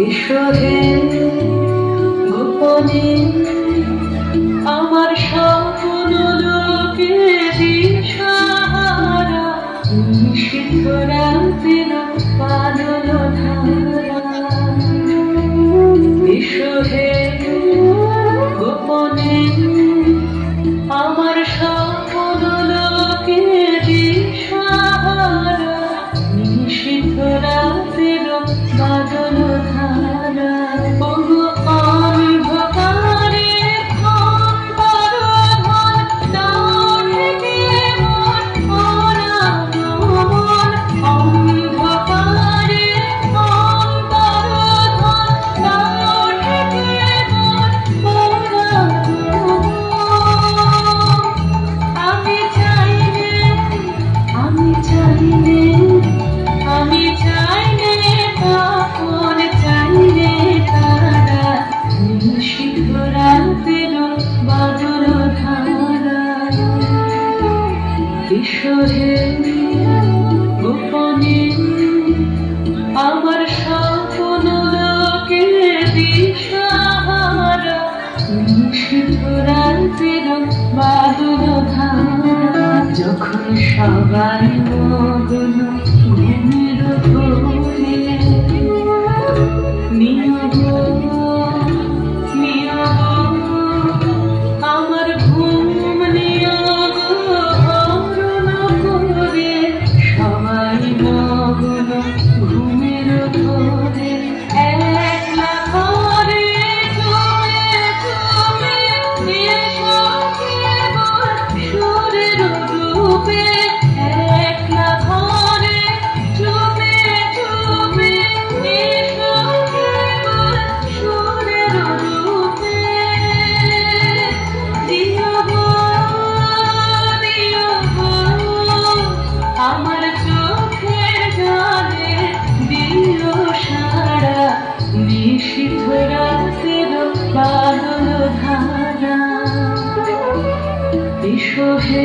ঈশ্বরে গোপনে আমার স্বপ্ন লোকে দিশাহারা নিষিদ্ধ রাতের বাদল ধারা। ঈশ্বরে গোপনে আমার স্বপ্ন লোকে দিশাহারা নিষিদ্ধ রাতের বাদল ধারা। বহু অন্ধকারে অন্তরধন দাও ঢেকে মন অনাগমন। অন্ধকারে অন্তরধন দাও ঢেকে মন অনাগমন। আমি চাই রে আমি চাই রে আমি চাই রে তখন চাই রে তারা নিষিদ্ধ রাতের বাদল ধারা। ঈশ্বরে গোপনে আমার স্বপ্ন লোকে দিশাহারা নিষিদ্ধ রাতের বাদল ধারা। যখন সবাই মগ্ন ঘুমের ঘোরে নিয়োগ আমার ঘুম নিয়োগ হরণ করে সবাই মগ্ন ঘুমের ঘোরে। একলা ঘরে চলে চলে এসো কেবল সুরের রূপে। একলা ঘরে চলে চলে এসো কেবল সুরের রূপে। দিও গো আমার চোখের জলে দিও সারা নিষিদ্ধ রাতের বাদল ধারা। ঈশ্বরে